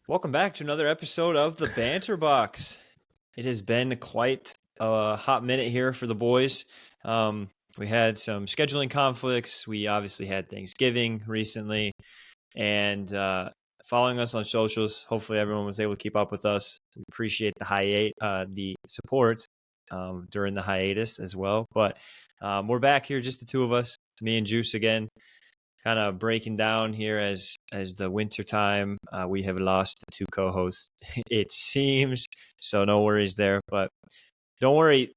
Welcome back to another episode of the Banter Box. It has been quite a hot minute here for the boys. We had some scheduling conflicts. We obviously had Thanksgiving recently, and following us on socials. Hopefully, everyone was able to keep up with us. We appreciate the support during the hiatus as well. But we're back here, just the two of us, me and Juice again. Kind of breaking down here as the winter time. We have lost the two co-hosts, it seems. So no worries there. But don't worry,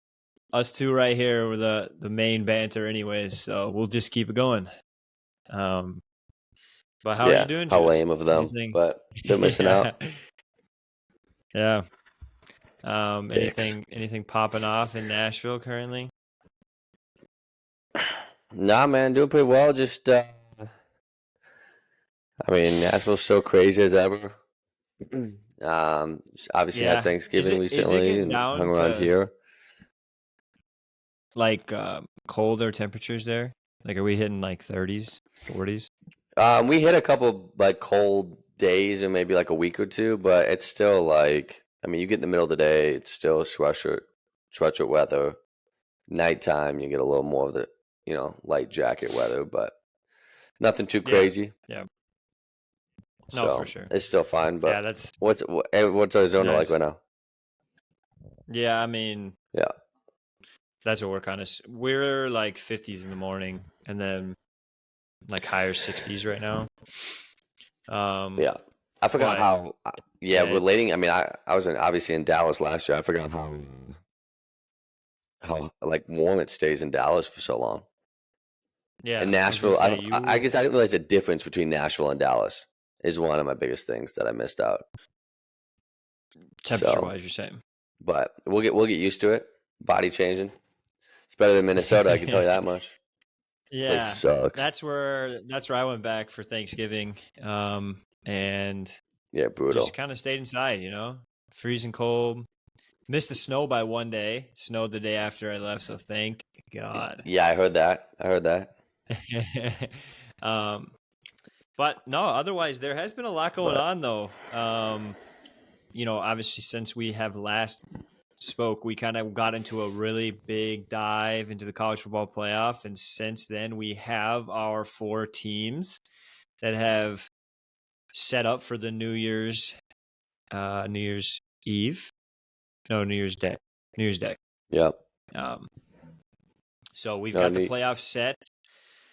us two right here were the main banter anyways. So we'll just keep it going. But how are you doing, how Juice? lame of them, Anything? but they're missing out. Yeah. Dicks. Anything popping off in Nashville currently? Nah, man, doing pretty well. Just, Nashville's so crazy as ever. Obviously had Yeah. Is Thanksgiving it recently getting and hung down around to here. like colder temperatures there? Like, are we hitting like 30s, 40s? We hit a couple like cold days or maybe like a week or two, but it's still like, you get in the middle of the day, it's still sweatshirt weather. Nighttime, you get a little more of the, light jacket weather, but nothing too Yeah. crazy. Yeah. No, for So sure. it's still fine. Yeah, But that's what's Arizona like nice. right now? Yeah, I mean, Yeah, that's what we're like 50s in the morning and then like higher 60s right now. yeah. I forgot But how. Yeah, yeah, relating. I was obviously in Dallas last year. I forgot how like warm it stays in Dallas for so long. In yeah, I was gonna Nashville, say I guess I didn't realize the difference between Nashville and Dallas is one of my biggest things that I missed out. temperature So, wise, you're saying. but we'll get used to it. Body changing. It's better than Minnesota. I can tell you that much. Place Yeah, sucks. that's where I went back for Thanksgiving. And Yeah, just brutal. kind of stayed inside, freezing cold. Missed the snow by one day. It snowed the day after I left, so thank God. Yeah, I heard that. I heard that. um, but no, otherwise there has been a lot going But on though. Obviously since we have last spoke, we kind of got into a really big dive into the college football playoff, and since then we have our four teams that have set up for the New Year's Eve, no New Year's Day, New Year's Day. yeah. Um, so we've No, got the playoff set.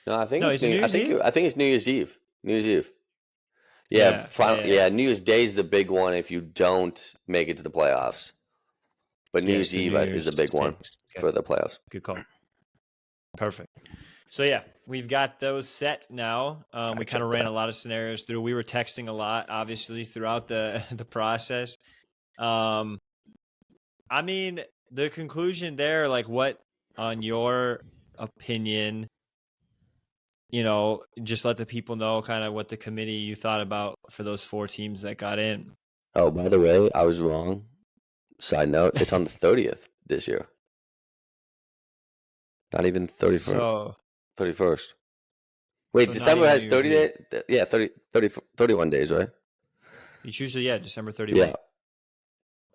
no, I think No, it's is it New Year's Eve? I think it's New Year's Eve. New Year's Eve. Yeah, Yeah, yeah, yeah, yeah. New Year's Day is the big one if you don't make it to the playoffs. But New Yes, Year's the Eve New is Year's the big one six. Okay, for the playoffs. good call. Perfect. So yeah, we've got those set now. I We kind checked of ran that. a lot of scenarios through. We were texting a lot, obviously, throughout the the process. Um, I mean, the conclusion there, like, what, on your opinion, just let the people know kind of what the committee you thought about for those four teams that got in. Oh, by the way, I was wrong. Side note, it's on the 30th this year. Not even 31st. So, 31st. Wait, so not December even New has Year's 30 Eve. days? Yeah, 31 days, right? It's usually, yeah, December 31. Yeah. Yeah.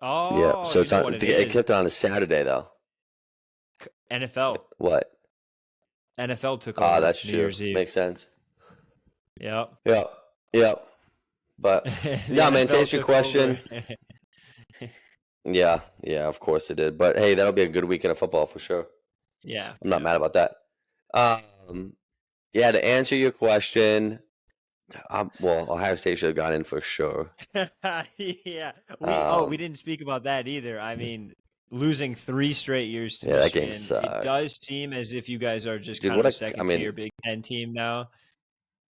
Oh, So you it's know on what it it is? kept on a Saturday though. NFL. What? NFL took Ah, over that's New true. Year's Eve. Makes sense. Yep. Yeah. Yeah. But The no, man, to NFL answer your took over. question, yeah, of course it did. But hey, that'll be a good weekend of football for sure. Yeah, I'm not mad about that. Yeah, to answer your question, well, Ohio State should have gone in for sure. yeah. We Um, didn't speak about that either. I mean, losing 3 straight years to yeah, that game Michigan, it sucks. does seem as if you guys are just Dude, kind of a second tier Big Ten team now,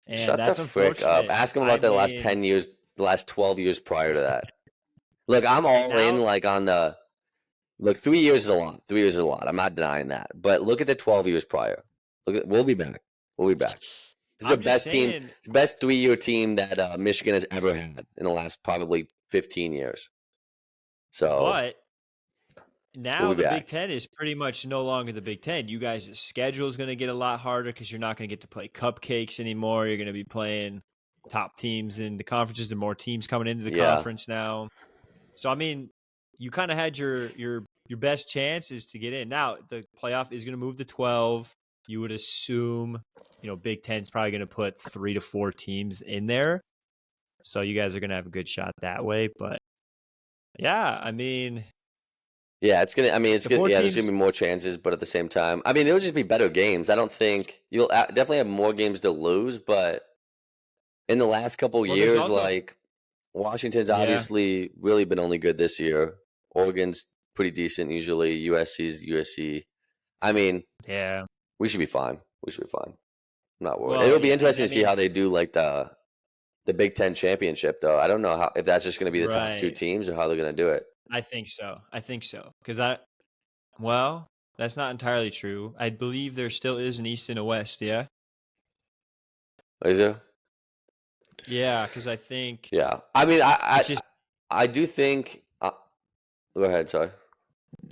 and shut the that's frick up. unfortunate. Ask him I about the last mean, 10 years, the last 12 years prior to that. Look, I'm all in, now like, on the. Look, 3 years is a lot. 3 years is a lot. I'm not denying that. But look at the 12 years prior. We'll be back. We'll be back. This is the I'm just best team, saying, the best 3-year team that Michigan has ever had in the last probably 15 years. So but we'll now be the Big back. Ten is pretty much no longer the Big Ten. You guys' schedule is going to get a lot harder because you're not going to get to play cupcakes anymore. You're going to be playing top teams in the conferences. There are more teams coming into the Yeah. conference now. So I mean, you kind of had your best chances to get in. Now the playoff is going to move to 12. You would assume, Big Ten's probably going to put 3 to 4 teams in there. So you guys are going to have a good shot that way. But yeah, I mean, yeah, it's gonna. I mean, it's the good. 4 Yeah, there's teams. gonna be more chances, but at the same time, I mean, it'll just be better games. I don't think you'll definitely have more games to lose, but in the last couple Well, there's years, also like Washington's yeah, obviously really been only good this year. Oregon's pretty decent usually. USC's USC. I mean, yeah. we should be fine. We should be fine. I'm not worried. Well, It'll be yeah, and interesting I to see mean, how they do like the Big Ten championship, though. I don't know if that's just going to be the top 2 right. teams or how they're going to do it. I think so. Because well, that's not entirely true. I believe there still is an East and a West. Yeah. Is there? Yeah, because I think Yeah. I mean, it's just I do think. Go ahead. Sorry.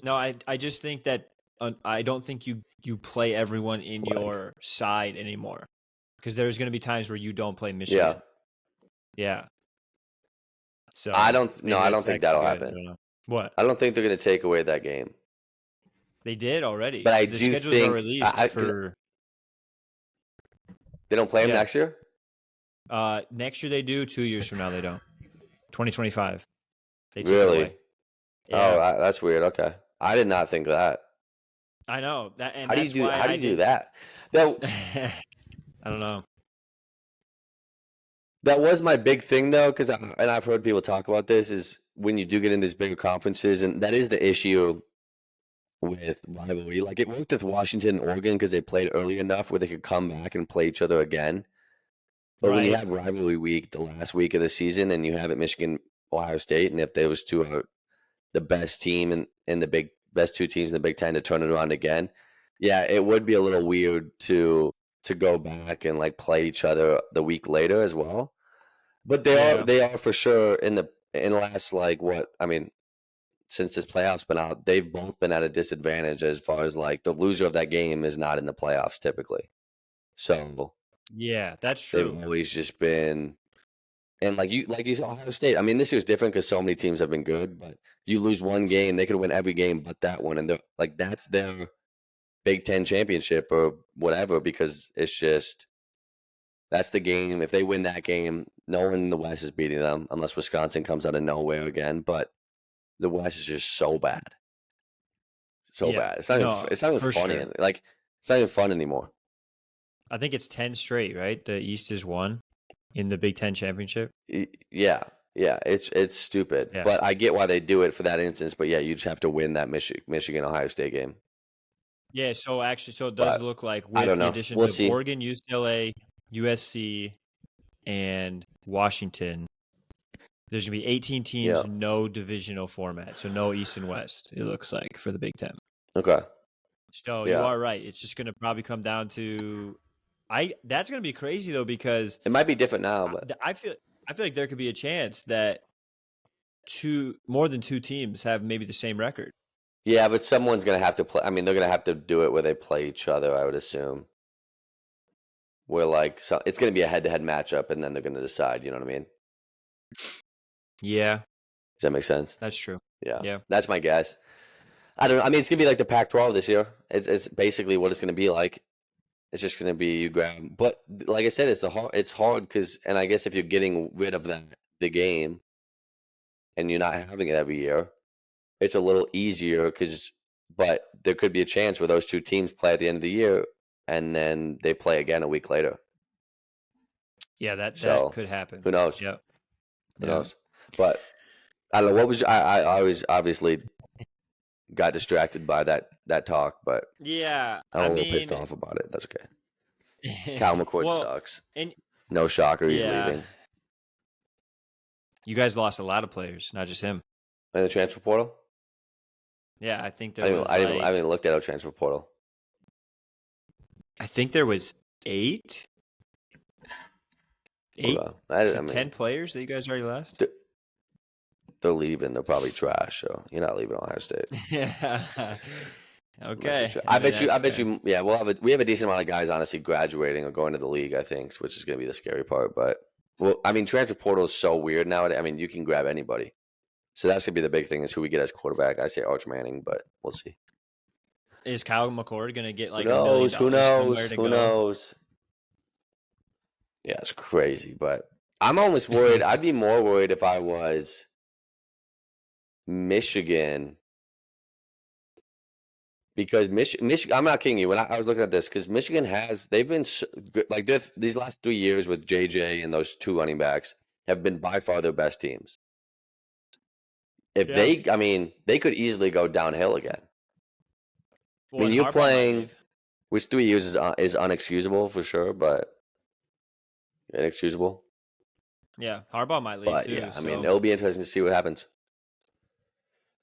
no. I just think that I don't think you play everyone in Right. your side anymore because there's going to be times where you don't play Yeah. Michigan. Yeah. So I don't. maybe No, I don't that's think actually that'll good. I happen. don't know. What? I don't think they're going to take away that game. They did already. But I The do schedules are think released 'cause for they don't play them yeah. next year. Next year they do. 2 years from now they don't. 2025. They took it Really? away. Yeah. Oh, that's weird. Okay, I did not think that. I know that, and How do you that's do? why How do I you do did. that? That I don't know. that was my big thing though, because and I've heard people talk about this is when you do get in these bigger conferences, and that is the issue with rivalry. Like it worked with Washington and Oregon because they played early enough where they could come back and play each other again. But when you Right. have rivalry week, the last week of the season, and you have it Michigan, Ohio State, and if those two are the best team in the best 2 teams in the Big Ten to turn it around again, yeah, it would be a little weird to go back and like play each other the week later as well. But Yeah. they are for sure in the last like what I mean since this playoffs been out, they've both been at a disadvantage as far as like the loser of that game is not in the playoffs typically. So Yeah, that's they've true. always just been. And like you saw Ohio State. I mean, this year's different because so many teams have been good. But you lose one game, they could win every game but that one, and they're like that's their Big Ten championship or whatever because it's just that's the game. If they win that game, no one in the West is beating them unless Wisconsin comes out of nowhere again. But the West is just so bad, so Yeah. bad. No, It's not even for funny. sure. Like it's not even fun anymore. I think it's 10 straight, right? The East is 1 in the Big Ten championship. Yeah, yeah, it's stupid, Yeah. but I get why they do it for that instance. But yeah, you just have to win that Michigan Ohio State game. Yeah. So actually, it does But look like I with don't the know. additions We'll of see. Oregon, UCLA, USC, and Washington, there's going to be 18 teams, Yeah. no divisional format. So no East and West, it looks like, for the Big Ten. Okay. So you Yeah. are right. It's just going to probably come down to that's going to be crazy though because It might be different now, but I feel like there could be a chance that more than 2 teams have maybe the same record. yeah, but someone's gonna have to play. I mean, they're gonna have to do it where they play each other. I would assume. Where like so, it's gonna be a head-to-head matchup, and then they're gonna decide. You know what I mean? Yeah, Does that make sense? that's true. Yeah. Yeah. That's my guess. I don't know. I mean, it's gonna be like the Pac-12 this year. It's basically what it's gonna be like. It's just gonna be you grab, but like I said, it's hard because, and I guess if you're getting rid of the game, and you're not having it every year, it's a little easier because, but there could be a chance where those 2 teams play at the end of the year, and then they play again a week later. Yeah, that So could happen. who knows? Yep. Who knows? But I don't know. What was I always obviously got distracted by that talk, but Yeah, I'm I a little pissed mean, off about it. That's okay. Cal McCord well, sucks. and No shocker, he's yeah, leaving. you guys lost a lot of players, not just him. In the transfer portal? Yeah, I think there I was haven't even looked at our transfer portal. I think there was 8 Okay. to I mean, 10 players that you guys already lost. they're leaving. They're probably trash. So you're not leaving Ohio State. Yeah. Okay. I bet that's you. Yeah, we have a decent amount of guys honestly graduating or going to the league. I think, which is going to be the scary part. But Well, I mean, transfer portal is so weird nowadays. I mean, you can grab anybody. So that's gonna be the big thing is who we get as quarterback. I say Arch Manning, but we'll see. Is Kyle McCord going to get Who like $1 million knows? Who somewhere knows? to Who go? knows? Yeah, it's crazy, but I'm almost worried. I'd be more worried if I was Michigan. Because Michigan, I'm not kidding you. When I was looking at this, because Michigan they've been like these last 3 years with JJ and those two running backs have been by far their best teams. If Yeah. I mean, they could easily go downhill again. Well, I mean, and you're Harbaugh might playing, leave. which 3 years is unexcusable for sure, but inexcusable. Yeah, Harbaugh might leave But too. yeah, I mean, So it'll be interesting to see what happens.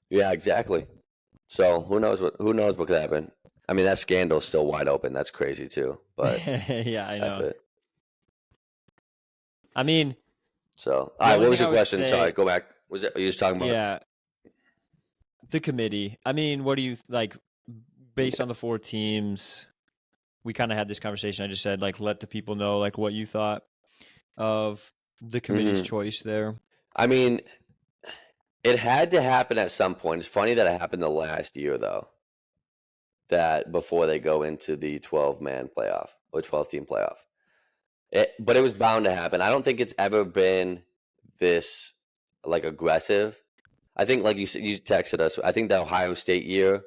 Yeah, exactly. So who knows what could happen? I mean, that scandal's still wide open. That's crazy too. But yeah, I F know. it. I mean, So, all the right, only what was thing I your would question? Sorry, say, go back. Was it? Are you just talking about? yeah, the committee. I mean, what do you like based on the 4 teams? We kind of had this conversation. I just said like let the people know like what you thought of the committee's choice there. I mean, it had to happen at some point. It's funny that it happened the last year, though. That before they go into the 12-man playoff or 12-team playoff, but it was bound to happen. I don't think it's ever been this like aggressive. I think, like you said, you texted us. I think the Ohio State year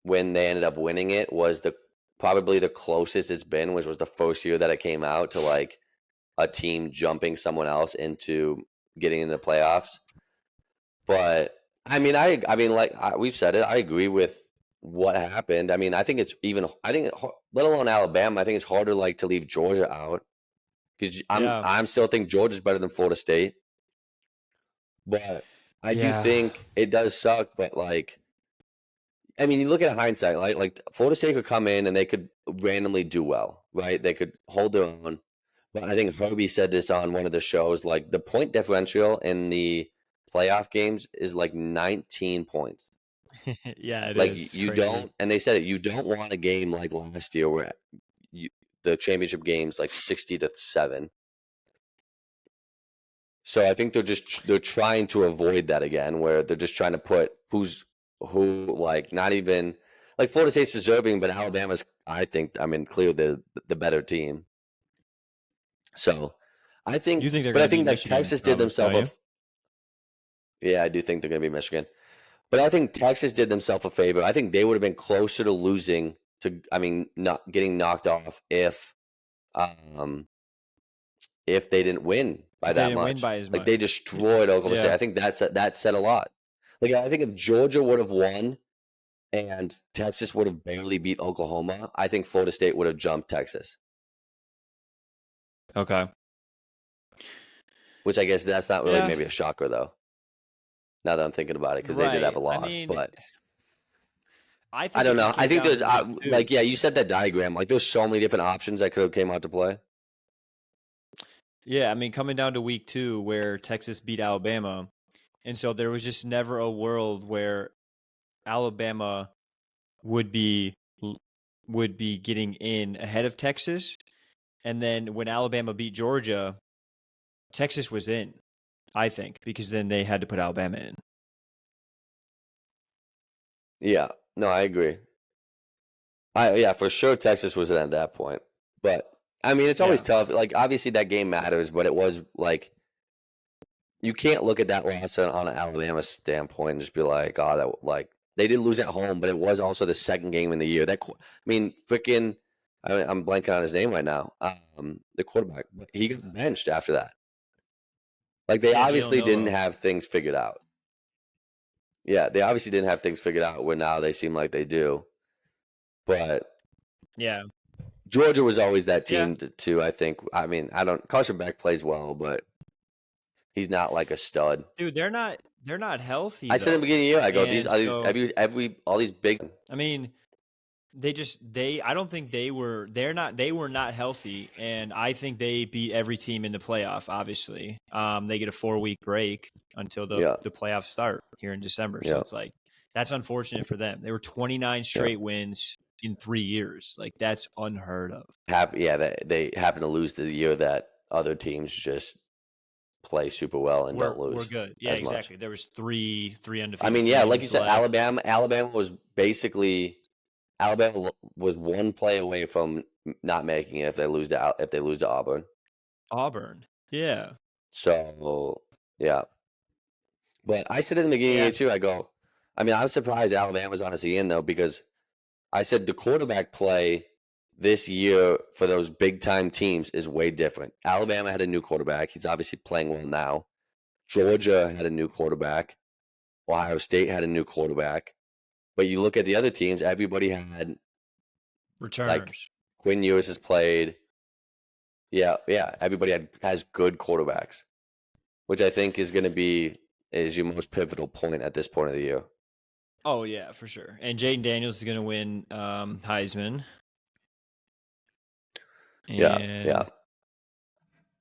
when they ended up winning it was probably the closest it's been, which was the first year that it came out to like a team jumping someone else into getting in the playoffs. But I mean, we've said it. I agree with what happened. I mean, I think let alone Alabama, I think it's harder like to leave Georgia out because Yeah. I'm still think Georgia's better than Florida State. But I do Yeah. think it does suck. But like, I mean, you look at hindsight, like Florida State could come in and they could randomly do well, right? They could hold their own. But I think Herbie said this on one of the shows. Like the point differential in the playoff games is like 19 points. yeah, it Like is. It's you crazy. don't, and they said it. You don't want a game like last year where the championship game's like 60-7. So I think they're trying to avoid that again, where they're just trying to put who like not even like Florida State's deserving, but Alabama's I mean clear the better team. So I think, You think they're but going I to beat think that Michigan, Texas did probably, don't themselves you? yeah, I do think they're going to be Michigan. But I think Texas did themselves a favor. I think they would have been closer to losing I mean, not getting knocked off um, if they didn't win by If they that didn't win much. by as Like much. they destroyed Oklahoma State. Yeah. I think that said a lot. Like I think if Georgia would have won and Texas would have barely beat Oklahoma, I think Florida State would have jumped Texas. Okay. Which I guess that's not really Yeah. maybe a shocker though. Now that I'm thinking about it, because they did have Right. a I loss, mean, but I I think it don't know. just I came think down there's to week 2. like yeah, you said that diagram. Like there's so many different options that could have came out to play. Yeah, I mean, coming down to week 2 where Texas beat Alabama. And so there was just never a world where Alabama would be getting in ahead of Texas. And then when Alabama beat Georgia, Texas was in, I think, because then they had to put Alabama in. Yeah, no, I agree. Yeah, for sure Texas was in at that point. But I mean, it's always Yeah. tough. Like obviously that game matters, but it was like you can't look at that loss on an Alabama standpoint and just be like, oh, that like they did lose at home, but it was also the second game in the year. I mean, freaking, I'm blanking on his name right now. The quarterback, he got benched after that. Like they Yeah, Jalen obviously didn't Milroe. have things figured out. Yeah, they obviously didn't have things figured out where now they seem like they do. But Yeah. Georgia was always that Yeah. team too. I think. I mean, I don't. Carson Beck plays well, but he's not like a stud. Dude, they're not healthy I said in the though. beginning of the year, I go, And so all these big. I mean, I don't think they were not healthy, and I think they beat every team in the playoff, obviously. They get a 4-week break until the Yeah, playoffs start here in December. So yeah, it's like that's unfortunate for them. They were 29 yeah. straight wins in 3 years. Like that's unheard of. Yeah, they happen to lose the year that other teams just play super well and don't We're lose good. Yeah, as much. exactly. There was three I undefeated mean, yeah, like you teams said, left. Alabama was basically was one play away from not making it if they lose to Auburn. Auburn. Yeah. So yeah, but I said in the beginning of the Yeah. year too. I mean, I was surprised Alabama was honestly in though because I said the quarterback play this year for those big time teams is way different. Alabama had a new quarterback. He's obviously playing well now. Georgia had a new quarterback. Ohio State had a new quarterback. But you look at the other teams, everybody had like Returners. Quinn Ewers has played. Yeah, yeah. Everybody has good quarterbacks, which I think is going to be is your most pivotal point at this point of the year. Oh yeah, for sure. And Jaden Daniels is going to win Heisman. Yeah, yeah. And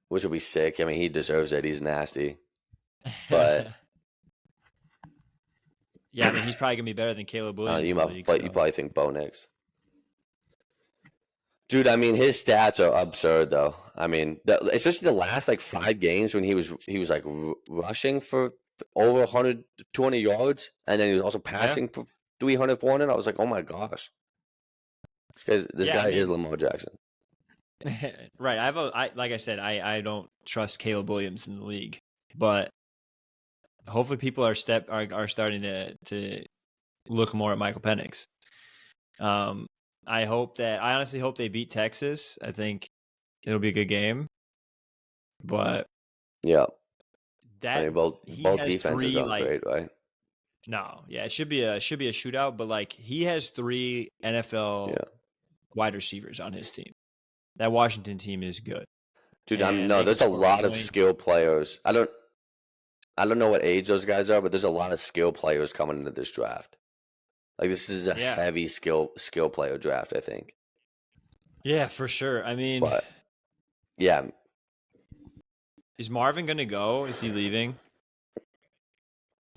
Which will be sick. I mean, he deserves it. He's nasty. But yeah, I mean he's probably going to be better than Caleb Williams in the league. but you probably think Bo Nix. Dude, I mean, his stats are absurd, though. I mean, especially the last like 5 games when he was like rushing for over 100, 200 yards, and then he was also passing for 300, 400. I was like, oh my gosh, this guy is Lamar Jackson. Right. Like I said, I don't trust Caleb Williams in the league, but hopefully people are starting to look more at Michael Penix. I honestly hope they beat Texas. I think it'll be a good game. But yeah, that I mean, both defenses aren't great, right? No, yeah, it should be a shootout, but like he has 3 NFL wide receivers on his team. That Washington team is good. Dude, there's a lot of skill players. I don't know what age those guys are, but there's a lot of skill players coming into this draft. Like this is a heavy skill player draft, I think. Yeah, for sure. I mean, but yeah. Is Marvin going to go? Is he leaving?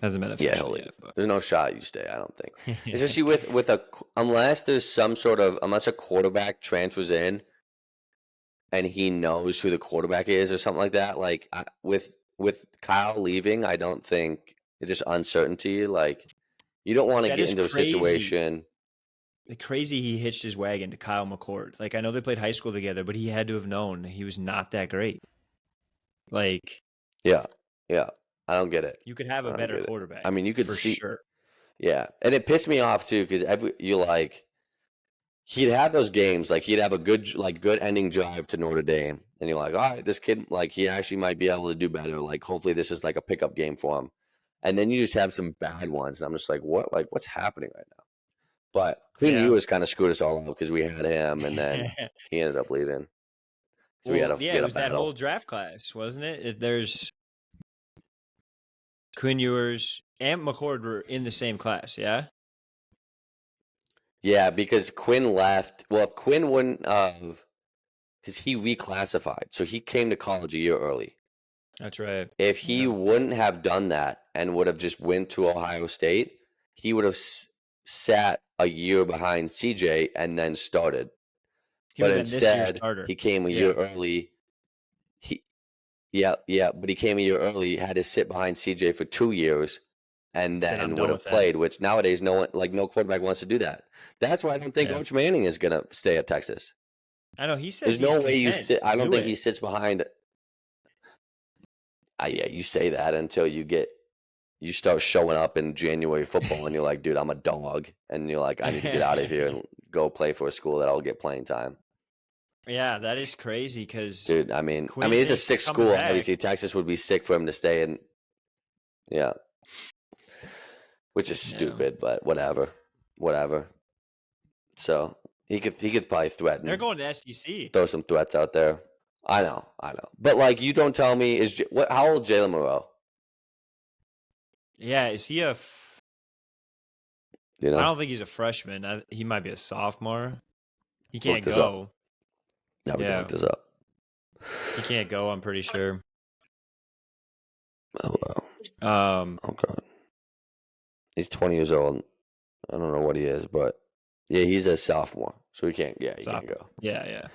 Hasn't been official yet. But. There's no shot you stay, I don't think. Especially with unless a quarterback transfers in and he knows who the quarterback is or something like that. Like with Kyle leaving, I don't think it's just uncertainty. Like you don't want to get into a situation. Crazy he hitched his wagon to Kyle McCord. Like I know they played high school together, but he had to have known he was not that great. Like yeah. I don't get it. You could have a better quarterback. I mean, you could see. Sure. Yeah, and it pissed me off too because he'd have those games like he'd have a good ending drive to Notre Dame, and you're like, all right, this kid like he actually might be able to do better. Like hopefully this is like a pickup game for him, and then you just have some bad ones, and I'm just like, what's happening right now? But Quinn Ewers kind of screwed us all up because we had him, and then he ended up leaving. So we had to it was that whole draft class, wasn't it? There's Quinn Ewers and McCord were in the same class, yeah? Yeah, because Quinn left. Well, if Quinn wouldn't have, because he reclassified, so he came to college a year early. That's right. If he wouldn't have done that and would have just went to Ohio State, he would have sat a year behind CJ and then started. But instead, he came a year early. But he came a year early, had to sit behind CJ for 2 years, and then would have played. Which nowadays, no quarterback wants to do that. That's why I don't think Coach Manning is gonna stay at Texas. I know he says there's no way you sit. I don't think he sits behind. You say that until you start showing up in January football, and you're like, dude, I'm a dog, and you're like, I need to get out of here and go play for a school that I'll get playing time. Yeah, that is crazy because dude, I mean, it's a sick school. Back. Obviously, Texas would be sick for him to stay in. Yeah, which is stupid, but whatever. So he could probably threaten. They're going to SEC. Throw some threats out there. I know. But like, you don't tell me how old Jalen Moreau? Yeah, is he a? I don't think he's a freshman. He might be a sophomore. He can't go. Now we look this up. He can't go, I'm pretty sure. Oh wow. Oh god. He's 20 years old. I don't know what he is, but yeah, he's a sophomore, so he can't. Yeah, he can't go. Yeah.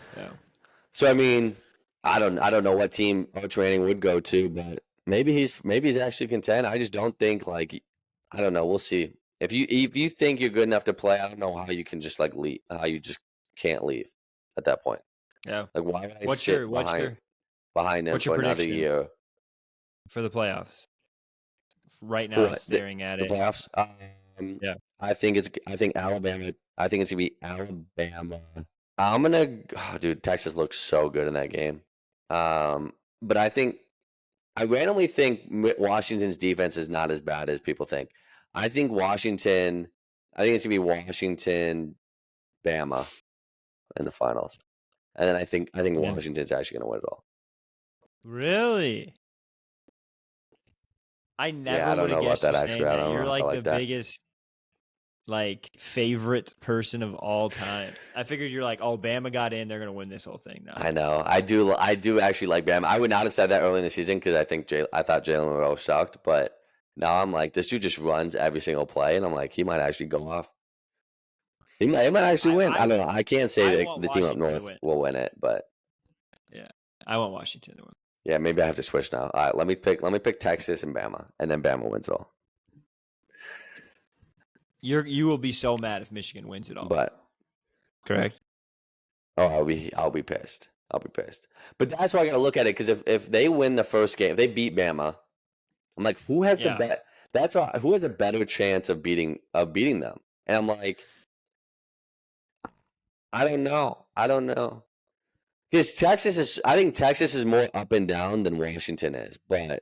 So I mean, I don't know what team Arch Manning would go to, but maybe he's actually content. I just don't think like I don't know. We'll see. If you think you're good enough to play, I don't know how you can just like leave. How you just can't leave at that point. Yeah. Like why would I What's sit your what's your behind him what's your for another prediction year for the playoffs? Right for now, what, staring at the it. playoffs? Yeah. I think Alabama. I think it's gonna be Alabama. I'm gonna, oh, dude. Texas looks so good in that game. But I randomly think Washington's defense is not as bad as people think. I think Washington. I think it's gonna be Washington, Bama in the finals, and then I think Yeah. Washington's actually gonna win it all. Really? I Yeah, never I don't would have know about guessed you that actually. saying I that. don't know You're if I like the like that. biggest like favorite person of all time. I figured you're like, oh, Bama got in, they're gonna win this whole thing now. I know. I do actually like Bama. I would not have said that early in the season because I thought Jalen Monroe sucked, but now I'm like, this dude just runs every single play, and I'm like, he might actually go off. He might actually win. I don't know. I can't I say that want the team up Washington to north win. will win it, but Yeah. I want Washington to win. yeah, maybe I have to switch now. All right, let me pick Texas and Bama, and then Bama wins it all. You will be so mad if Michigan wins it all. But Correct. oh, I'll be pissed. I'll be pissed. But that's why I got to look at it because if they win the first game, if they beat Bama, I'm like, who has the Yeah. bet? Who has a better chance of beating them? And I'm like, I don't know. I don't know. Because I think Texas is more up and down than Washington is, but I mean,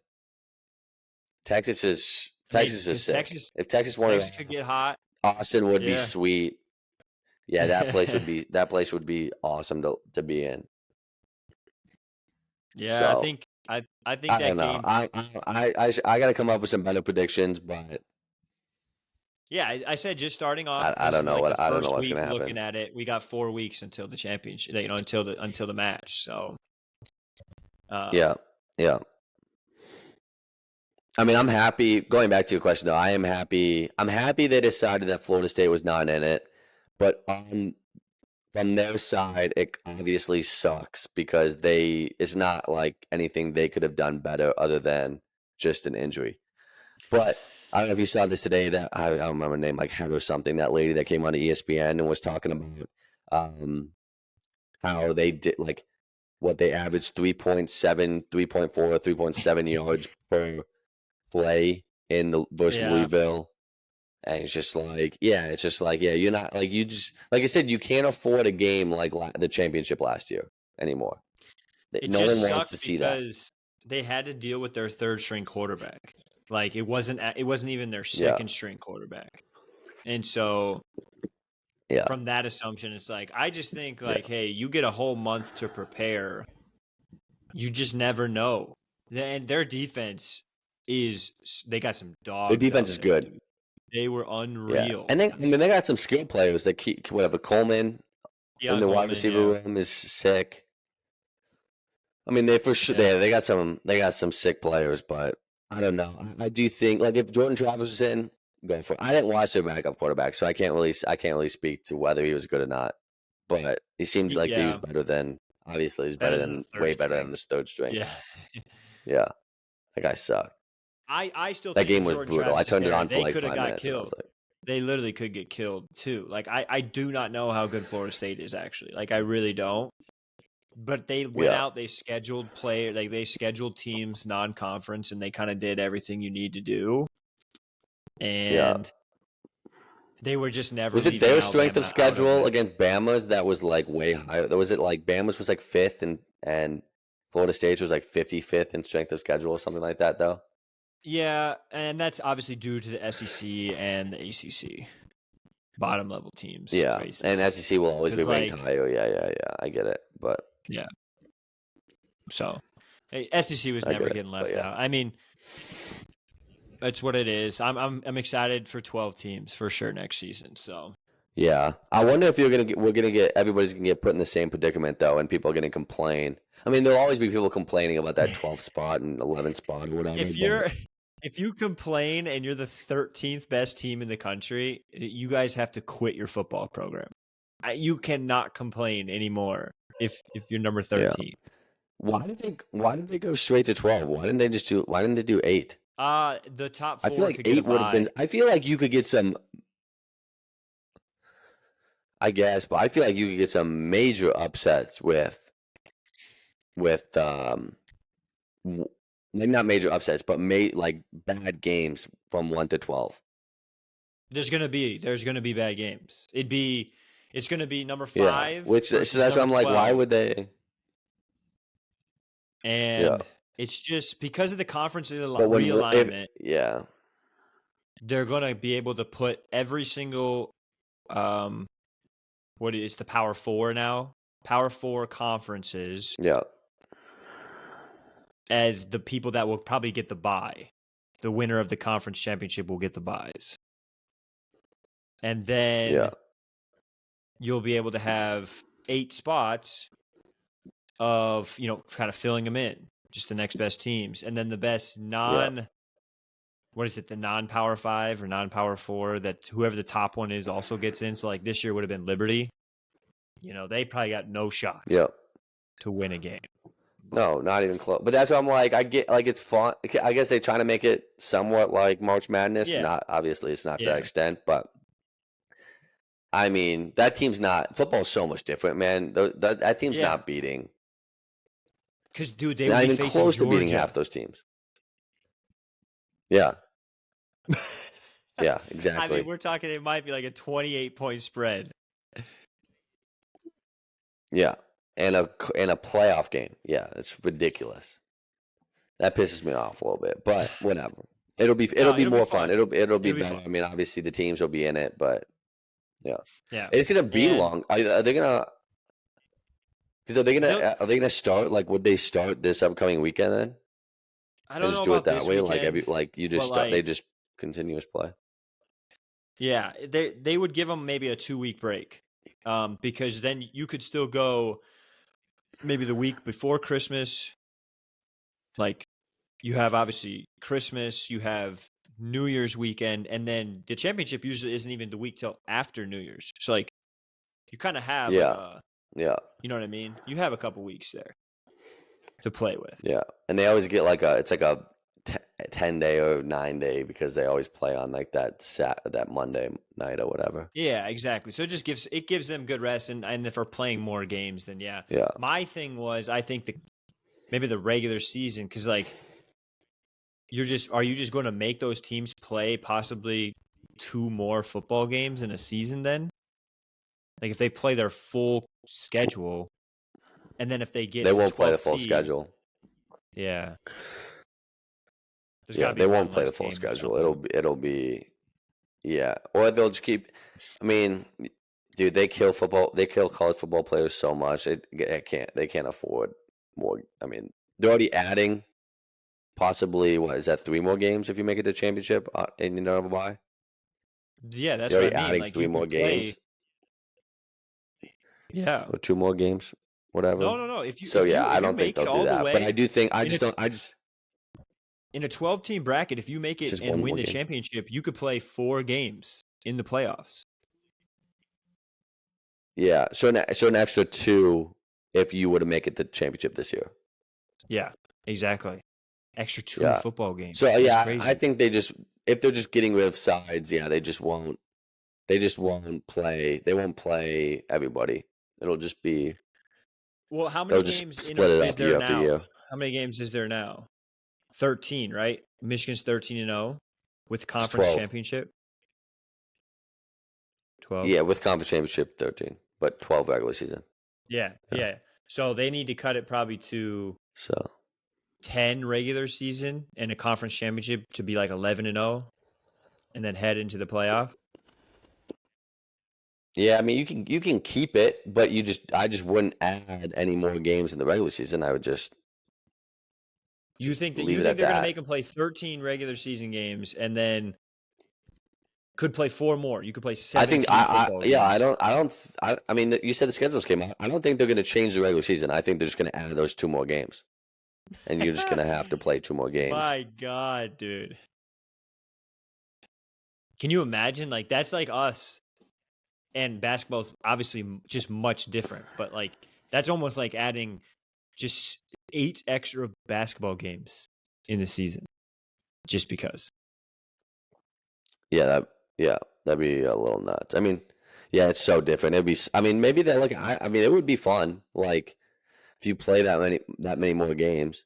Texas is because sick. If Texas won it, Texas could get hot. Austin would be Yeah. sweet. Yeah, that place would be awesome to be in. Yeah, So I think I that don't know. game. I got to come up with some better predictions, but Yeah, I said just starting off. I This don't is know like the I don't know first what's week gonna happen. looking at it. We got 4 weeks until the championship. Until the match. So. Yeah, yeah. I mean, I'm happy. Going back to your question, though, I am happy. I'm happy they decided that Florida State was not in it, but from their side, it obviously sucks because it's not like anything they could have done better other than just an injury. But I don't know if you saw this today. That I don't remember her name, like Heather or something. That lady that came on to ESPN and was talking about how they did like what they averaged 3.7, 3.4, 3.7 yards per play in the versus Yeah. Louisville. And it's just like, yeah, you're not like you just like I said, you can't afford a game like the championship last year anymore. It No just one wants to sucked see that. because they had to deal with their third string quarterback. Like it wasn't even their Yeah, second string quarterback. And so yeah, from that assumption, it's like I just think yeah. like, hey, you get a whole month to prepare. You just never know. And their defense they got some Their dogs defense out is there, good. dude. They were Yeah, unreal. and then I mean they got some skill players that keep whatever Coleman in Keon the wide Coleman, receiver yeah. room is sick. I mean they for sure Yeah. they got some sick players, but I don't know. I do think like if Jordan Travis was in, go for it. I didn't watch their backup quarterback, so I can't really speak to whether he was good or not. But he seemed like he was Yeah. better than obviously he's Better than the third way better than string. the third string. Yeah. Yeah, that guy sucked. I still That think game with was Jordan brutal. I Travis is turned it there, on for they like could have 5 got minutes, and I was killed. like, They literally could get killed too. Like I do not know how good Florida State is actually. Like I really don't. But they went yeah, out, they scheduled they scheduled teams non-conference and they kind of did everything you need to do. yeah. And they were just never Was it leaving their strength of Alabama out of schedule it. against Bama's that was like way higher? Was it like Bama's was like fifth and Florida State was like 55th in strength of schedule or something like that though? Yeah, and that's obviously due to the SEC and the ACC bottom level teams Yeah, and races. SEC will always be 'Cause ranked like higher. Yeah. I get it, but yeah, so hey, SEC was I get never it, getting but left yeah. out. I mean, that's what it is. I'm excited for 12 teams for sure next season. So Yeah, I wonder if we're gonna get everybody's gonna get put in the same predicament though, and people are gonna complain. I mean, there'll always be people complaining about that 12th spot and 11th spot or whatever. if But you complain and you're the 13th best team in the country, you guys have to quit your football program. You cannot complain anymore if you're number 13. Why did they go straight to 12? Why didn't they do 8? The top I feel four like could get a 8 would have bye. been. I feel like you could get some. I guess, but I feel like you could get some major upsets with maybe not major upsets, but like bad games from 1 to 12. There's gonna be bad games. It's gonna be number Yeah, 5 so versus that's why number I'm like, why 12, would they? Yeah, and it's just because of the conference but if realignment. yeah, They're gonna be able to put every single um, what is the Power Four now? Power Four conferences yeah, as the people that will probably get the bye. The winner of the conference championship will get the byes, and yeah, then you'll be able to have 8 spots of kind of filling them in, just the next best teams, and then the best yeah, what is it, the non-power 5 or non-power 4, that whoever the top one is also gets in. So like this year would have been Liberty. They probably got no shot yeah. to win a game. No, not even close. But that's what I'm like. I get like it's fun. I guess they're trying to make it somewhat like March Madness. Yeah, Not obviously, it's not to that yeah, extent, but I mean that team's not. Football's so much different, man. That team's yeah. not beating. Because dude, they would Not be even facing close to beating Georgia. half those teams. Yeah, yeah, I mean, exactly. we're talking. It might be like a 28-point spread. Yeah, and a playoff game. Yeah, it's ridiculous. That pisses me off a little bit, but whatever. It'll No, be it'll be more fun. fun. It'll be It'll be better. fun. I mean, obviously the teams will be in it, but yeah, Yeah, it's gonna be and long. Are they gonna? Because they'll. are they gonna start like would they start this upcoming weekend then I and don't know just do it about that this way? Like weekend, you just but start they like, just continuous play. yeah, they would give them maybe a 2-week break, because then you could still go maybe the week before Christmas. Like you have obviously Christmas, you have New Year's weekend, and then the championship usually isn't even the week till after New Year's. So like you kind of have like Yeah, a, yeah, you know what I mean? You have a couple weeks there to play with. yeah. And they always get it's like a 10-day or 9-day because they always play on like that Monday night or whatever. Yeah, exactly. So it gives them good rest, and if they're playing more games, then yeah. Yeah, My thing was, I think maybe the regular season, because like are you just going to make those teams play possibly 2 more football games in a season then? Like if they play their full schedule, and then if they they get the won't play the 12th full seed, schedule. yeah, there's got Yeah, to be they won't one play less the full game or schedule. something. It'll be yeah, or they'll just keep. I mean, dude, they kill football. They kill college football players so much. They can't afford more. I mean, they're already adding possibly what is that 3 more games if you make it to championship and you don't have a bye. Yeah, that's They're what I already mean. adding Like three you more could play. games Yeah. or 2 more games, whatever. No, no, no. So yeah, I If you don't think make they'll it do all the that. But I way do think I in just a don't. I just 12 team bracket, if you make it just and one win more the game. championship, you could play 4 games in the playoffs. Yeah, so an extra 2 if you were to make it the championship this year. Yeah, exactly. Extra 2 Yeah. football games. So That's yeah, I crazy. think if they're just getting rid of sides, yeah, they just won't play. They won't play everybody. It'll just be Well, how many they'll just games split it is up there year after now? year. How many games is there now? 13, right? Michigan's 13-0 with It's conference 12. championship. 12. Yeah, with conference championship 13, but 12 regular season. Yeah, Yeah. yeah. So they need to cut it probably to So 10 regular season and a conference championship to be like 11-0 and then head into the playoff. yeah, I mean you can keep it, but I just wouldn't add any more games in the regular season. I would just You think leave it they're at going to that. make them play 13 regular season games and then could play 4 more. You could play I think 17 football yeah, games. I mean you said the schedules came out. I don't think they're going to change the regular season. I think they're just going to add those 2 more games. And you're just going to have to play 2 more games. My God, dude. Can you imagine? Like, that's like us. And basketball's obviously just much different. But, like, that's almost like adding just 8 extra basketball games in the season, just because. Yeah, that'd be a little nuts. I mean, yeah, it's so different. It'd be. I mean, maybe that like. I mean, it would be fun. Like if you play that many more games.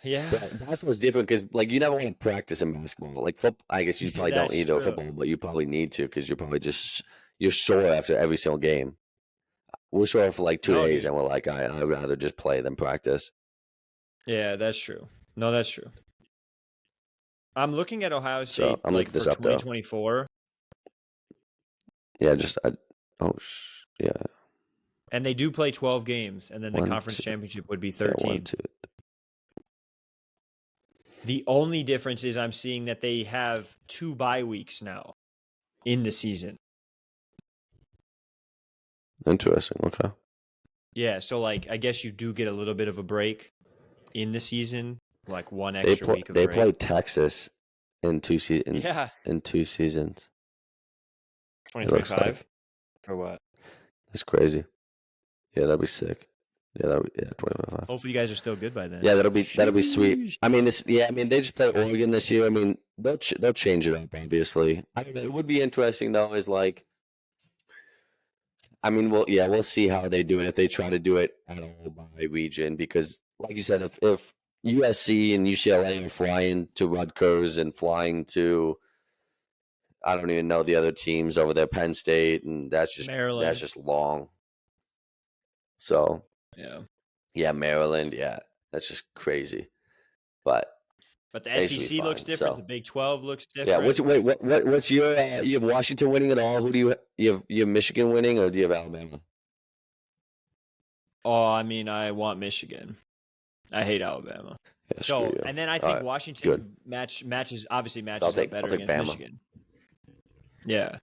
Yeah, But basketball's different because like you never want to practice in basketball. Like football, I guess you probably don't that's either true. football, but you probably need to because you're probably you're sore after every single game. We're sore for like 2 No, days, dude. and we're like, I'd rather just play than practice. Yeah, that's true. No, that's true. I'm looking at Ohio So State I'm like looking for this up though. 2024, Yeah, yeah. and they do play 12 games, and then the 1, conference 2, championship would be yeah, 1, 13. 2. The only difference is I'm seeing that they have 2 bye weeks now in the season. Interesting. Okay. Yeah, so like I guess you do get a little bit of a break in the season, like one They extra play. week of They break. play Texas in Yeah, in 2 seasons. It looks 2025 like or what? it's crazy. Yeah, that'd be sick. Yeah, 2025. Hopefully you guys are still good by then. Yeah, that'll be sweet. Sheesh. I mean, I mean, they just played Oregon this year. I mean, they'll change it up, obviously. I mean, it would be interesting though. Is like, I mean, we'll see how they do it if they try to do it at all by region because, like you said, if USC and UCLA are flying to Rutgers and flying to, I don't even know the other teams over there, Penn State, and that's Maryland. just long. So Yeah. yeah, Maryland, yeah, that's just crazy. But But the they should be SEC looks fine. different. So The Big 12 looks yeah, different. what's your you have Washington winning at all? Who do you have Michigan winning or do you have Alabama? Oh, I mean, I want Michigan. I hate Alabama. Yeah, screw you. And then I All think right, Washington good. matches obviously So matches up better I'll take against Bama. Michigan. Yeah.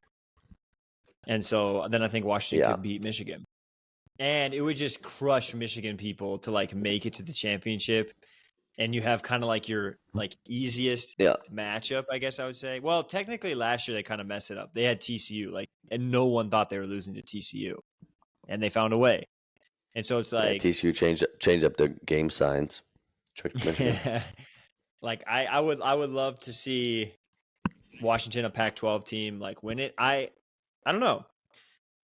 And so then I think Washington Yeah, could beat Michigan. And it would just crush Michigan people to like make it to the championship. And you have kind of like your like easiest yeah, matchup, I guess I would say. Well, technically last year they kind of messed it up. They had TCU, like, and no one thought they were losing to TCU. And they found a way. And so it's yeah. like TCU changed up their game signs. Tricked Michigan. like I would love to see Washington, a Pac-12 team, like win it. I don't know.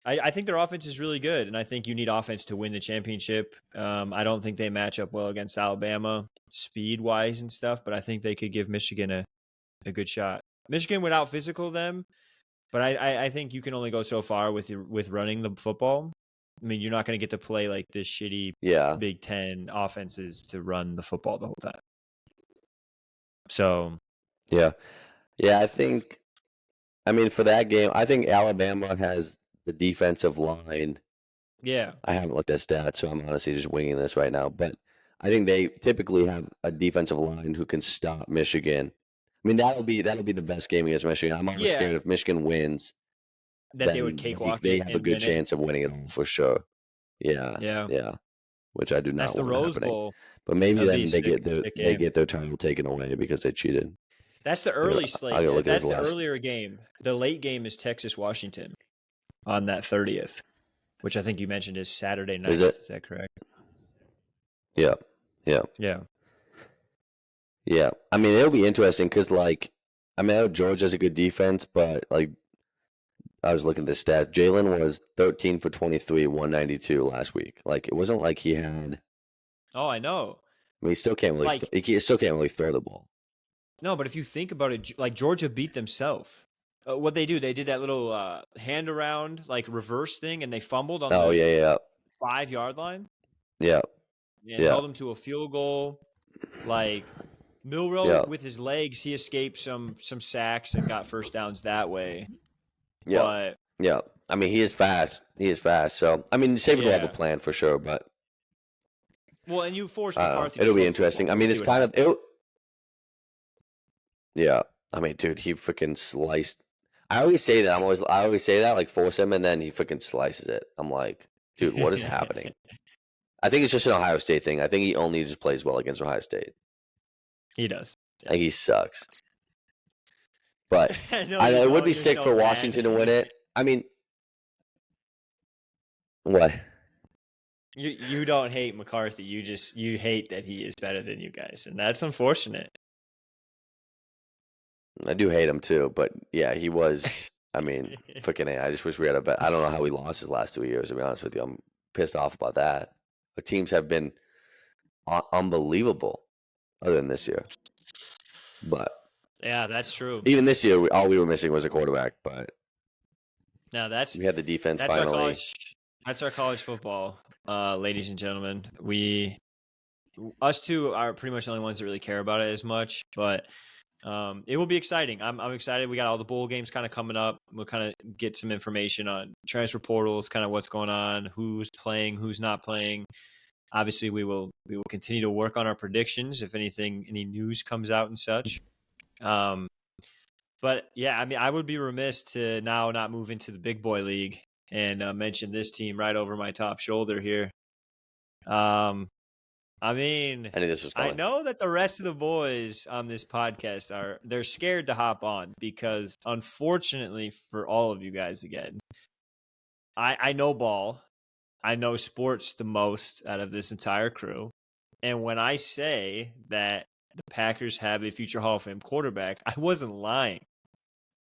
I think their offense is really good, and I think you need offense to win the championship. I don't think they match up well against Alabama speed-wise and stuff, but I think they could give Michigan a good shot. Michigan would out physical them, but I think you can only go so far with running the football. I mean, you're not going to get to play like this shitty Yeah, Big Ten offenses to run the football the whole time. So yeah, yeah. I mean, for that game, I think Alabama has the defensive line. yeah, I haven't looked at stats, so I'm honestly just winging this right now. But I think they typically have a defensive line who can stop Michigan. I mean, that'll be the best game against Michigan. I'm almost yeah, scared if Michigan wins, that they would then cakewalk they it have a and good win it. chance of winning it all for sure. Yeah, Yeah, yeah. Which I do that's not the want Rose happening. Bowl. But maybe That'd be then a sick they game. get their title taken away because they cheated. That's the early slate. I gotta look at That's his the last. earlier game. The late game is Texas Washington on that 30th, which I think you mentioned is Saturday night. Is it? Is that correct? Yeah, yeah, Yeah. yeah. I mean, it'll be interesting because, like, I mean, I know Georgia has a good defense, but like, I was looking at the stats. Jalen was 13 for 23, 192 last week. Like, it wasn't like he had. Oh, I know. I mean, he still can't really. Like He still can't really throw the ball. no, but if you think about it, like Georgia beat themselves. What they do, they did that little hand around like reverse thing, and they fumbled on Oh the yeah, 5-yard line yeah, and yeah, held them to a field goal. Like Milrow yeah, with his legs, he escaped some sacks and got first downs that way. yeah, But yeah. I mean, he is fast. He is fast. So I mean, Saban will have a yeah, plan for sure, but well, and you force I don't know. McCarthy to It'll throw be the interesting. football. I We'll mean, see it's what kind of happens. yeah. I mean, dude, he freaking sliced. I always say that. I always say that, like force him, and then he freaking slices it. I'm like, dude, what is happening? I think it's just an Ohio State thing. I think he only just plays well against Ohio State. He does. I think he sucks. But No, it would you're be sick so for bad. Washington to win it. I mean, what? You don't hate McCarthy. You hate that he is better than you guys, and that's unfortunate. I do hate him too, but yeah, he was. I mean, freaking A. I just wish we had a bet. I don't know how we lost his last 2 years. To be honest with you, I'm pissed off about that. The teams have been unbelievable, other than this year. But Yeah, that's true. even this year, all we were missing was a quarterback. But Now we had the defense that's our finally. college. That's our college football, ladies and gentlemen. Us two are pretty much the only ones that really care about it as much, but it will be exciting. I'm excited. We got all the bowl games kind of coming up. We'll kind of get some information on transfer portals, kind of what's going on, who's playing, who's not playing. Obviously, we will continue to work on our predictions if any news comes out and such. But yeah, I mean, I would be remiss to now not move into the big boy league and mention this team right over my top shoulder here. I mean, I knew this was I coming. know that the rest of the boys on this podcast they're scared to hop on because unfortunately for all of you guys again, I know ball. I know sports the most out of this entire crew. And when I say that the Packers have a future Hall of Fame quarterback, I wasn't lying.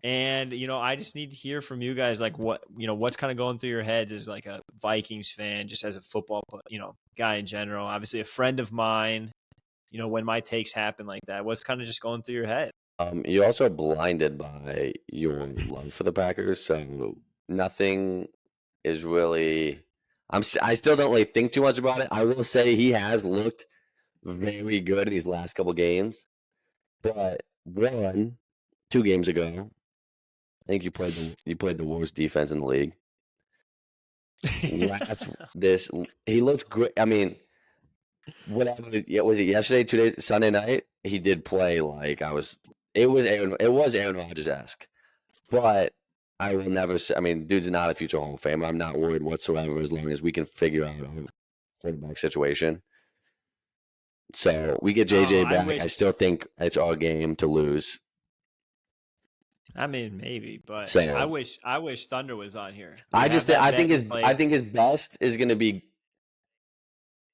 And, I just need to hear from you guys, like what's kind of going through your heads as like a Vikings fan, just as a football, guy in general, obviously a friend of mine, when my takes happen like that, what's kind of just going through your head? You're also blinded by your love for the Packers, so nothing is really. I still don't really think too much about it. I will say he has looked very good in these last couple games, but 2 games ago, I think you played the worst defense in the league. He looked great. I mean, whatever. Yeah, was it yesterday, 2 days, Sunday night? He did play like I was. It was Aaron Rodgers-esque, but I will never say. I mean, dude's not a future Hall of Famer. I'm not worried whatsoever as long as we can figure out our quarterback situation. So we get JJ back. I still think it's our game to lose. I mean, maybe, but So I wish Thunder was on here. I think his best is going to be.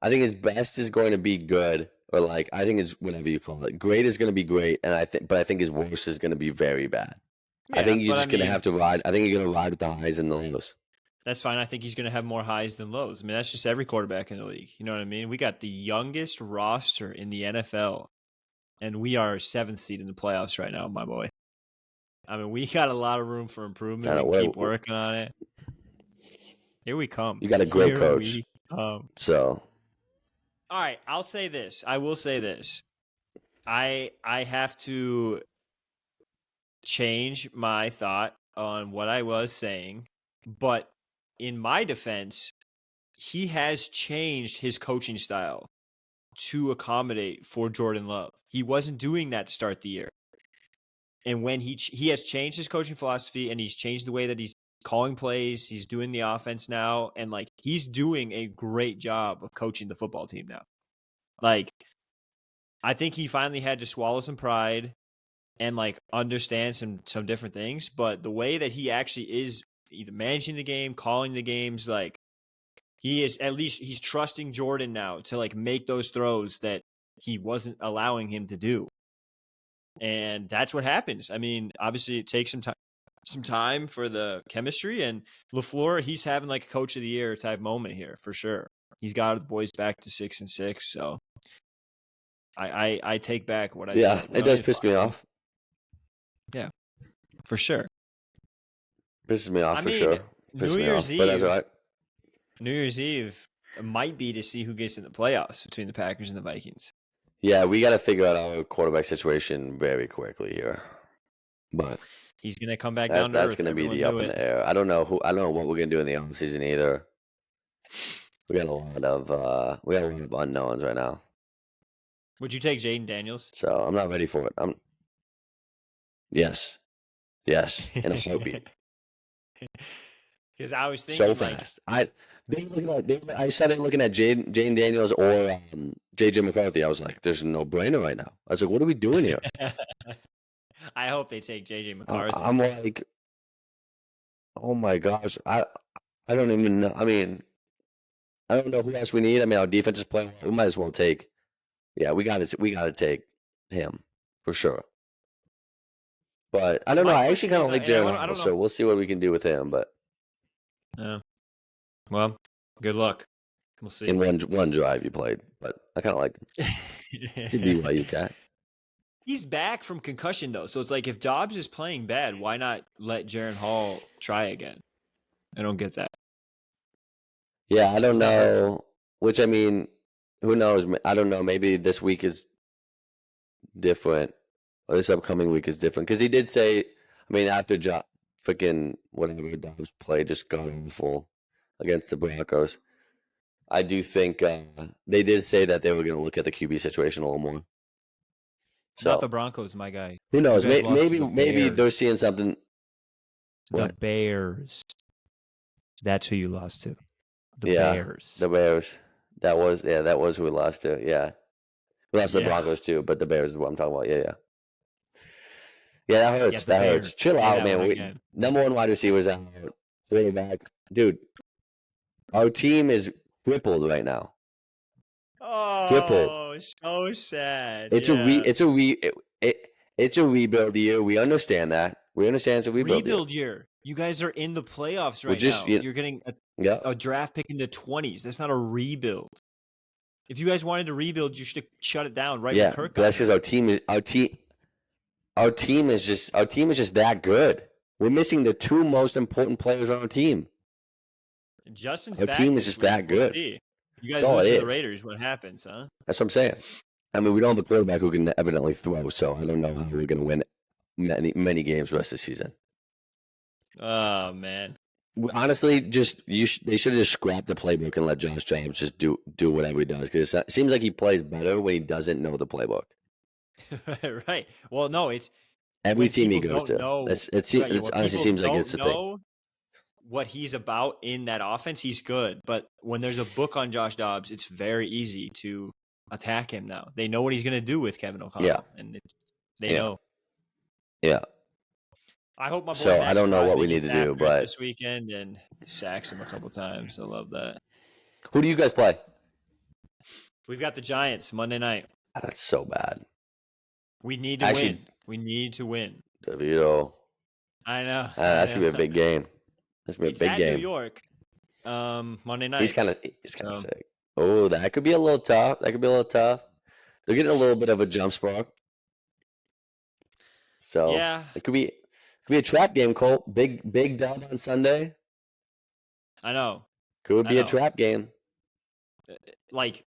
I think his best is going to be good, or like I think it's whatever you call it. Great is going to be great, and I think his worst is going to be very bad. I think you're just going to have to ride. I think you're going to ride with the highs and the lows. That's fine. I think he's going to have more highs than lows. I mean, that's just every quarterback in the league. You know what I mean? We got the youngest roster in the NFL, and we are 7th seed in the playoffs right now, my boy. I mean, we got a lot of room for improvement. We keep working on it. Here we come. You got a great coach. So, all right, I'll say this. I will say this. I have to change my thought on what I was saying, but in my defense, he has changed his coaching style to accommodate for Jordan Love. He wasn't doing that to start the year. And when he has changed his coaching philosophy and he's changed the way that he's calling plays, he's doing the offense now, and like he's doing a great job of coaching the football team now. Like, I think he finally had to swallow some pride and like understand some different things, but the way that he actually is either managing the game, calling the games, like he's trusting Jordan now to like make those throws that he wasn't allowing him to do. And that's what happens. I mean, obviously it takes some time for the chemistry, and LaFleur, he's having like a coach of the year type moment here for sure. He's got the boys back to 6-6. So I take back what I said. Yeah, it does piss me off. Yeah, for sure. Pisses me off for sure. New Year's Eve. But that's all right. New Year's Eve might be to see who gets in the playoffs between the Packers and the Vikings. Yeah, we got to figure out our quarterback situation very quickly here. But he's going to come back down to earth. That's going to be the up in the air. I don't know what we're going to do in the offseason either. We got a lot of unknowns right now. Would you take Jaden Daniels? So I'm not ready for it. Yes, in a heartbeat. Because I was thinking so fast. I started looking at Jaden Daniels or JJ McCarthy. I was like, "There's a no-brainer right now." I was like, "What are we doing here?" I hope they take JJ McCarthy. I'm like, "Oh my gosh!" I don't even know. I mean, I don't know who else we need. I mean, our defense is playing. We might as well take. Yeah, we got to take him for sure. But I don't know. My I actually question kind is, of like and Jaron I Hall, don't so know. we'll see what we can do with him. But Well, good luck. We'll see. in one drive you played, but I kind of like him. He's a BYU cat. He's back from concussion though, so it's like if Dobbs is playing bad, why not let Jaron Hall try again? I don't get that. Yeah, I don't He's not hurt. know. Which I mean, who knows? I don't know. Maybe this week is different, or this upcoming week is different. Because he did say, I mean, after freaking whatever Dobbs played just got awful against the Broncos, I do think they did say that they were going to look at the QB situation a little more. Not So the Broncos, my guy. who knows? You guys lost to the Maybe Bears. they're seeing something. The What? Bears. That's who you lost to. The Yeah, Bears. the Bears. That was who we lost to. Yeah, we lost to the Broncos too, but the Bears is what I'm talking about. Yeah. Yeah, that hurts. the That Bears. hurts. Chill Say out, that man. one again. Number one wide receivers out. Quarterback, dude. Our team is crippled right now. Crippled. Oh, so sad. It's a rebuild year. We understand that. We understand it's a rebuild year. You guys are in the playoffs right just, now. You're getting a draft pick in the 20s. That's not a rebuild. If you guys wanted to rebuild, you should have shut it down right when Kirk got that's because our team is just that good. We're missing the two most important players on our team. Justin's our back team is just week. that good. We'll see. You guys lose to the Raiders. What happens, huh? That's what I'm saying. I mean, we don't have a quarterback who can evidently throw, so I don't know how we're going to win many games the rest of the season. Oh man. Honestly, they should have just scrapped the playbook and let Josh Jacobs just do whatever he does, because it seems like he plays better when he doesn't know the playbook. Right. Well, no, it's every team he goes to. It honestly seems like it's the thing. What he's about in that offense, he's good. But when there's a book on Josh Dobbs, it's very easy to attack him now. They know what he's going to do with Kevin O'Connell. Yeah. And they know. Yeah. I hope my boy So Max I don't know what we need to do, but this weekend and sacks him a couple times. I love that. Who do you guys play? We've got the Giants Monday night. That's so bad. We need to win. We need to win. DeVito. I know. That's gonna be a big game. That's gonna be a big game. New York. Monday night. He's kind of sick. Oh, that could be a little tough. They're getting a little bit of a jump spark. So it could be a trap game, Colt. Big dub on Sunday. I know. Could be a trap game. Like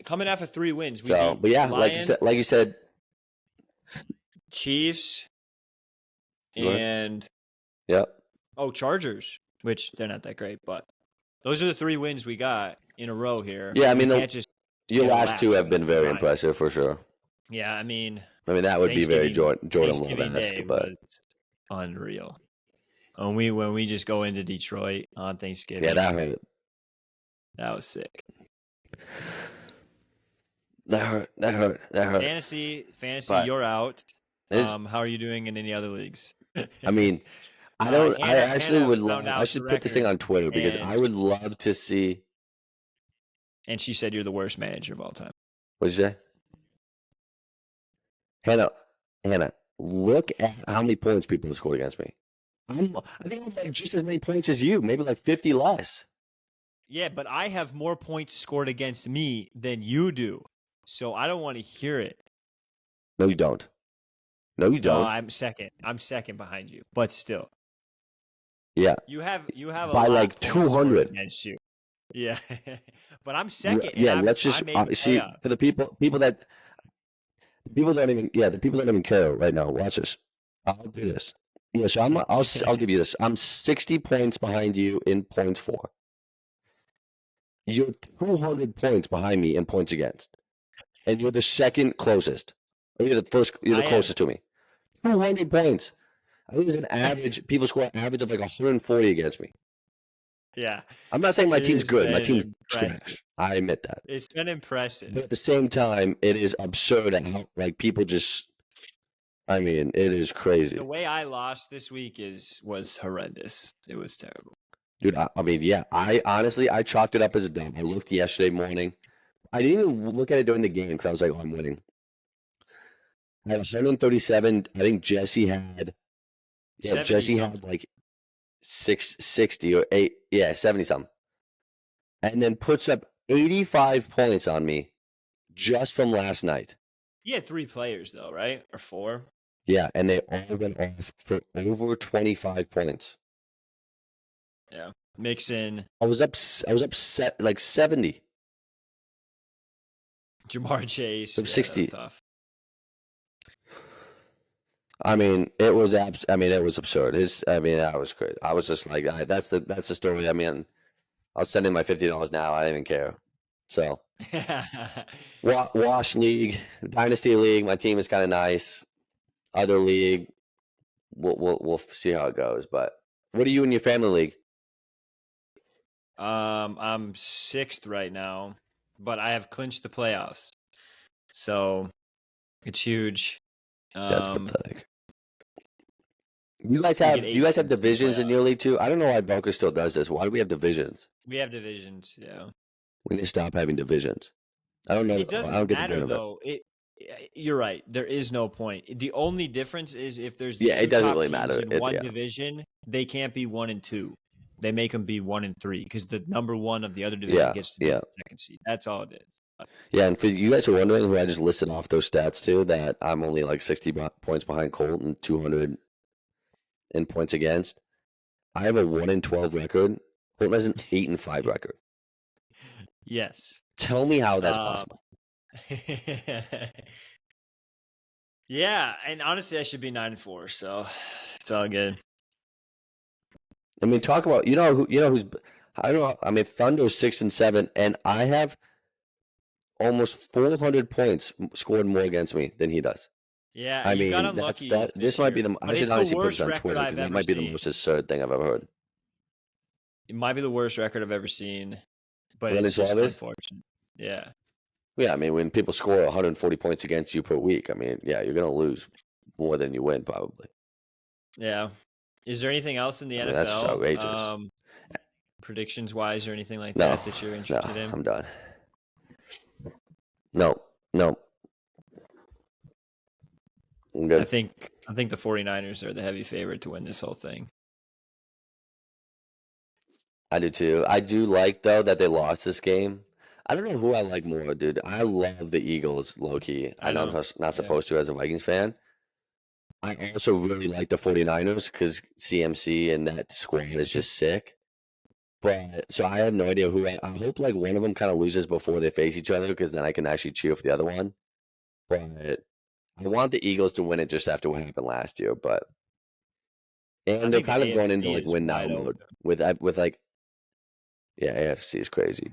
coming after 3 wins. But yeah, Lions, like you said, Chiefs, and Chargers, which they're not that great, but those are the 3 wins we got in a row here. Yeah, I mean, your last 2 have been very impressive for sure. Yeah, I mean, that would be very Jordan Love-esque, but unreal. When we just go into Detroit on Thanksgiving. Yeah, that hurt. That was sick. That hurt. Fantasy, but you're out. How are you doing in any other leagues? I mean, I should put this thing on Twitter because I would love to see. And she said you're the worst manager of all time. What'd you say? Hannah, look at how many points people have scored against me. I think it's like just as many points as you, maybe like 50 less. Yeah, but I have more points scored against me than you do. So I don't want to hear it. No, you don't. No, I'm second. I'm second behind you, but still. Yeah. You have by like 200 against you. Yeah, but I'm second. Yeah, let's just see for the people that don't even care right now. Watch this. I'll do this. Yeah, so I'll give you this. I'm 60 points behind you in points for. You're 200 points behind me in points against, and you're the second closest. Or you're the first. You're the closest to me. 200 points. I think there's an average. People score an average of like 140 against me. Yeah. I'm not saying my team's good. My team's trash. I admit that. It's been impressive. But at the same time, it is absurd how like people just. I mean, it is crazy. The way I lost this week was horrendous. It was terrible. Dude, I mean, yeah, I honestly, I chalked it up as a dub. I looked yesterday morning. I didn't even look at it during the game because I was like, oh, I'm winning. I had 137. I think Jesse 70 had something. like 660 or 8, yeah, 70 something. And then puts up 85 points on me just from last night. He had 3 players though, right? Or 4? Yeah, and they all went off for over 25 points. Yeah. Mixon, I was upset like 70 Jamar Chase. from Yeah, that was 60. tough. I mean, it was it was absurd. That was crazy. I was just like, that's the story. I mean, I'll send in my $50 now. I don't even care. So, Wash League, Dynasty League. My team is kind of nice. Other league, we'll see how it goes. But what are you in your family league? I'm 6th right now, but I have clinched the playoffs. So it's huge. That's Um, pathetic. You guys we have get you 8 guys have teams in the divisions in your playoffs. league too? I don't know why Boca still does this. Why do we have divisions? We have divisions, yeah. We need to stop having divisions. I don't know. It I doesn't don't get the matter point of it. though. You're right. There is no point. The only difference is if there's the Yeah, it 2 doesn't top really teams matter. in one Yeah. division, they can't be 1 and 2. They make them be 1 and 3 because the number 1 of the other division gets to be the 2nd seed. That's all it is. Yeah, and for you guys who are wondering who I just listed off those stats to, that I'm only like 60 points behind Colt and 200 in points against. I have a 1-12 record. Colton has an 8-5 record. Yes. Tell me how that's possible. Yeah, and honestly, I should be 9-4, so it's all good. I mean, talk about who's I don't know. I mean, Thunder's 6-7, and I have almost 400 points scored more against me than he does. Yeah, I you got mean, unlucky this this might be year. I But should it's the honestly put worst this on record Twitter because I've that ever might be the seen. most absurd thing I've ever heard. It might be the worst record I've ever seen, but When it's it's just all this? unfortunate. Yeah. Yeah, I mean, when people score 140 points against you per week, I mean, yeah, you're going to lose more than you win, probably. Yeah. Is there anything else in the NFL? That's just outrageous. Predictions wise or anything like No, that you're interested in? I'm done. No. I'm good. I think the 49ers are the heavy favorite to win this whole thing. I do too. I do like, though, that they lost this game. I don't know who I like more, dude. I love the Eagles, low-key. I know I'm not supposed to as a Vikings fan. I also really like the 49ers because CMC and that squad is just sick. But so I have no idea who. I hope like one of them kind of loses before they face each other because then I can actually cheer for the other one. But I want the Eagles to win it just after what happened last year. And they're kind of going into like win now mode with like, yeah, AFC is crazy.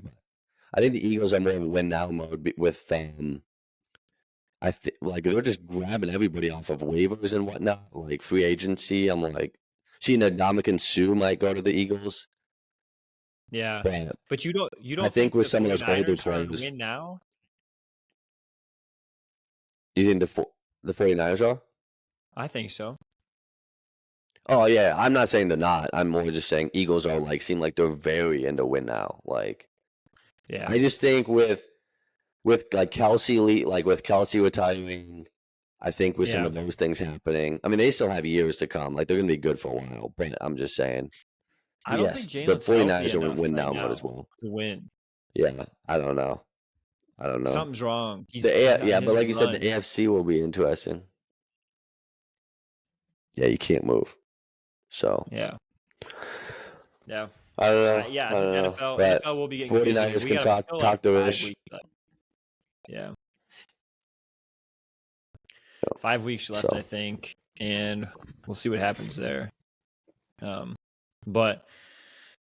I think the Eagles are more of a win now mode with I think like they're just grabbing everybody off of waivers and whatnot, like free agency. I'm like, seeing Ndamukong Suh might go to the Eagles. Yeah, but you don't. I think with some of those older 49ers players, win now. You think the 49ers are? I think so. Oh yeah, I'm not saying they're not. I'm more just saying Eagles are like seem like they're very into win now. Like, yeah, I just think with like Kelsey with Kelsey retiring, I think with some of those things happening, I mean they still have years to come. Like they're gonna be good for a while. But I'm just saying. I don't think the Jalen's 49ers are in win now mode as well. To win. Yeah, I don't know. Something's wrong. But like you said, the AFC will be interesting. Yeah, you can't move. So yeah. I don't know. I think NFL will be getting 49ers can talk the ish. Yeah. 5 weeks left, I think, and we'll see what happens there. But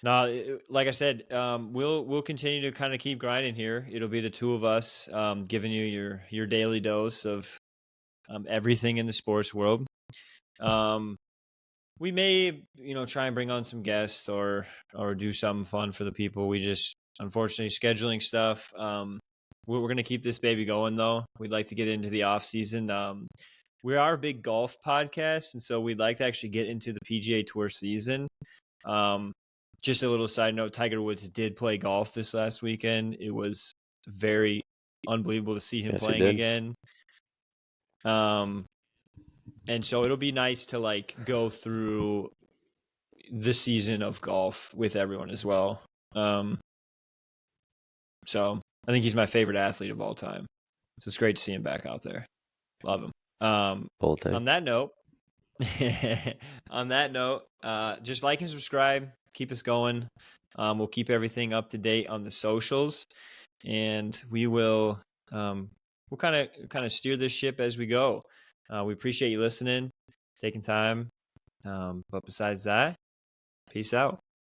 no, like I said, we'll continue to kind of keep grinding here. It'll be the two of us giving you your daily dose of everything in the sports world. We may, try and bring on some guests or do something fun for the people. We just, unfortunately, scheduling stuff. We're going to keep this baby going, though. We'd like to get into the off season. We are a big golf podcast, and so we'd like to actually get into the PGA Tour season. Just a little side note, Tiger Woods did play golf this last weekend. It was very unbelievable to see him Yes, he playing did. again. And so it'll be nice to like go through the season of golf with everyone as well. So I think he's my favorite athlete of all time. So it's great to see him back out there. Love him. Bold take. On that note, just like and subscribe. Keep us going. We'll keep everything up to date on the socials, and we'll kind of steer this ship as we go. We appreciate you listening, taking time. But besides that, peace out.